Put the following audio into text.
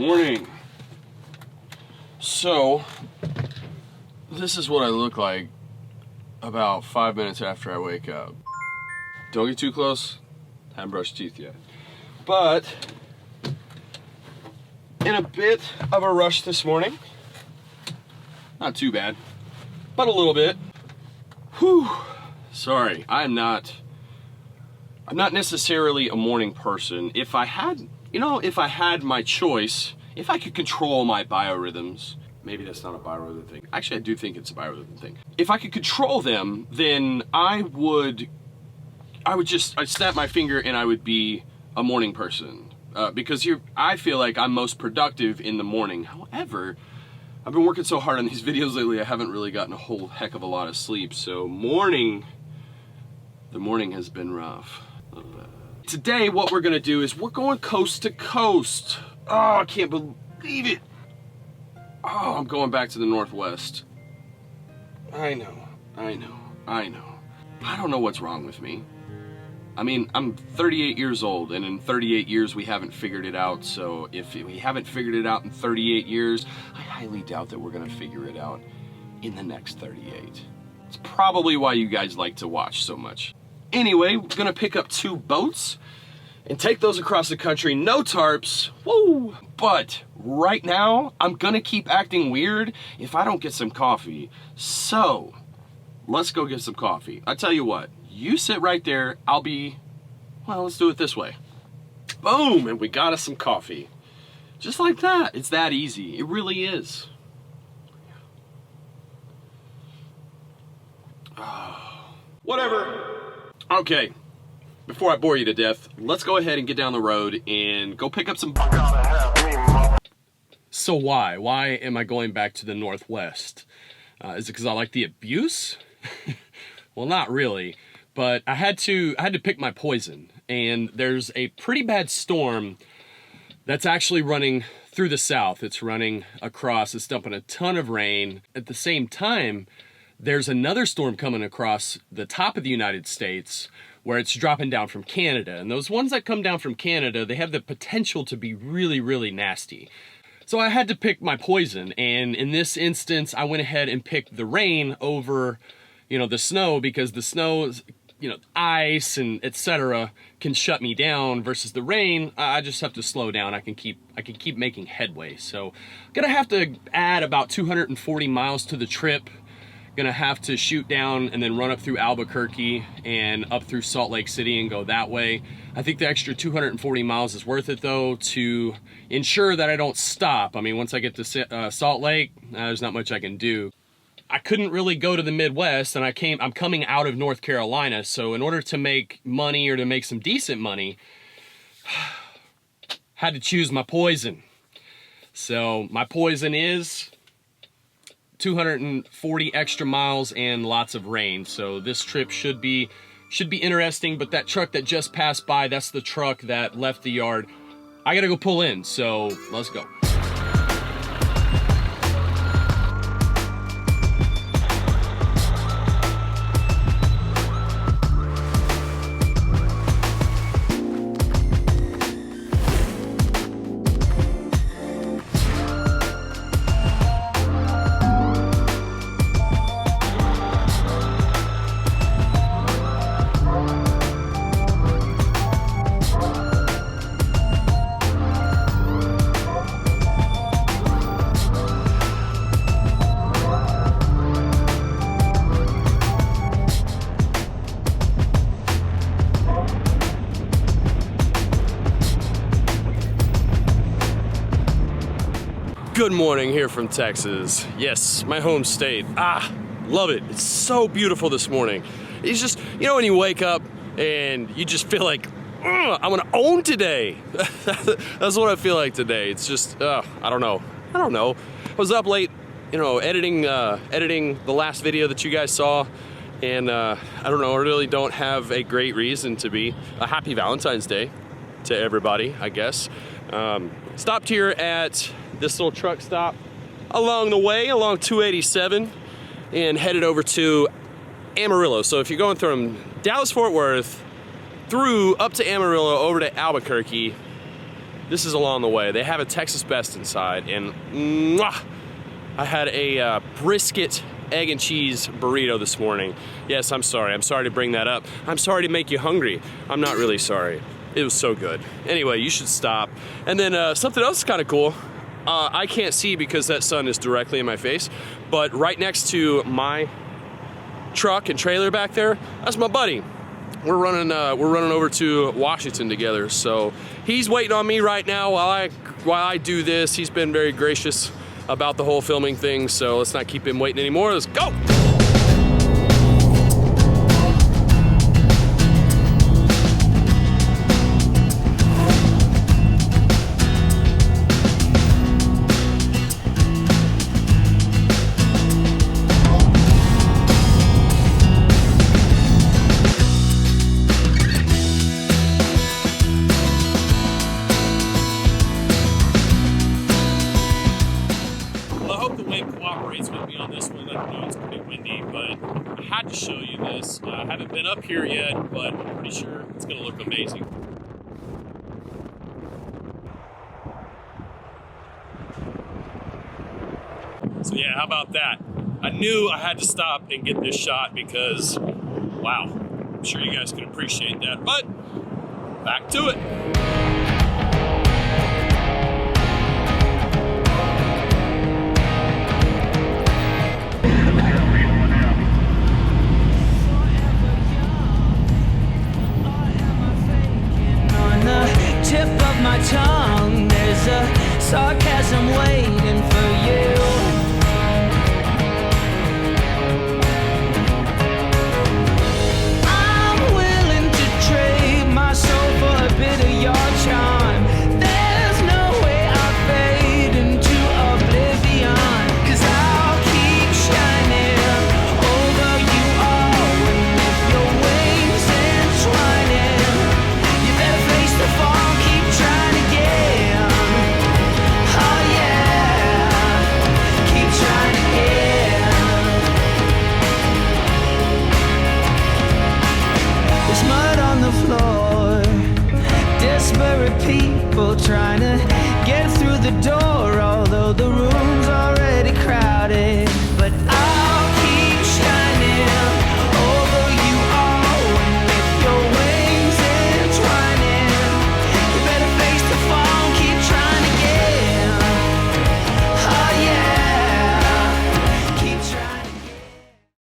Morning. So, this is what I look like about 5 minutes after I wake up. Don't get too close. Haven't brushed teeth yet. But, in a bit of a rush this morning. Not too bad, but a little bit. Whew. Sorry, I'm not necessarily a morning person. If I had my choice, if I could control my biorhythms, maybe that's not a biorhythm thing. Actually, I do think it's a biorhythm thing. If I could control them, then I'd snap my finger and I would be a morning person. Because I feel like I'm most productive in the morning. However, I've been working so hard on these videos lately, I haven't really gotten a whole heck of a lot of sleep. So the morning has been rough. Today, what we're gonna do is we're going coast to coast. Oh, I can't believe it. Oh, I'm going back to the Northwest. I know. I don't know what's wrong with me. I mean, I'm 38 years old, and in 38 years we haven't figured it out, so if we haven't figured it out in 38 years, I highly doubt that we're gonna figure it out in the next 38. It's probably why you guys like to watch so much. Anyway, we're gonna pick up 2 boats and take those across the country. No tarps, woo! But right now, I'm gonna keep acting weird if I don't get some coffee. So, let's go get some coffee. I tell you what, you sit right there, let's do it this way. Boom, and we got us some coffee. Just like that, it's that easy, it really is. Oh, whatever. Okay, before I bore you to death, let's go ahead and get down the road and go pick up some... So why? Why am I going back to the Northwest? Is it because I like the abuse? Well, not really, but I had to pick my poison, and there's a pretty bad storm that's actually running through the South. It's running across, it's dumping a ton of rain. At the same time, there's another storm coming across the top of the United States where it's dropping down from Canada. And those ones that come down from Canada, they have the potential to be really, really nasty. So I had to pick my poison. And in this instance, I went ahead and picked the rain over, the snow, because the snow, ice and etc. can shut me down, versus the rain, I just have to slow down. I can keep making headway. So I'm gonna have to add about 240 miles to the trip. Gonna have to shoot down and then run up through Albuquerque and up through Salt Lake City and go that way. I think the extra 240 miles is worth it though, to ensure that I don't stop. I mean, once I get to Salt Lake, there's not much I can do. I couldn't really go to the Midwest, and I'm coming out of North Carolina, so in order to make money, or to make some decent money, had to choose my poison. So my poison is 240 extra miles and lots of rain. So this trip should be interesting, but that truck that just passed by, that's the truck that left the yard. I gotta go pull in, so let's go. Good morning here from Texas. Yes, my home state. Love it. It's so beautiful this morning. It's just, when you wake up and you just feel like, I'm gonna own today. That's what I feel like today. It's just, I don't know. I was up late, editing the last video that you guys saw. And I don't know, I really don't have a great reason to be. A happy Valentine's Day to everybody, I guess. Stopped here at this little truck stop along the way, along 287, and headed over to Amarillo. So if you're going from Dallas-Fort Worth through up to Amarillo over to Albuquerque, this is along the way. They have a Texas Best inside, and mwah, I had a brisket egg and cheese burrito this morning. Yes, I'm sorry. I'm sorry to bring that up. I'm sorry to make you hungry. I'm not really sorry. It was so good. Anyway, you should stop. And then something else kind of cool. I can't see because that sun is directly in my face, but right next to my truck and trailer back there, that's my buddy. We're running over to Washington together. So he's waiting on me right now while I do this. He's been very gracious about the whole filming thing, so let's not keep him waiting anymore. Let's go. I had to show you this. I haven't been up here yet, but I'm pretty sure it's gonna look amazing. So yeah, how about that? I knew I had to stop and get this shot because, wow, I'm sure you guys can appreciate that, but back to it.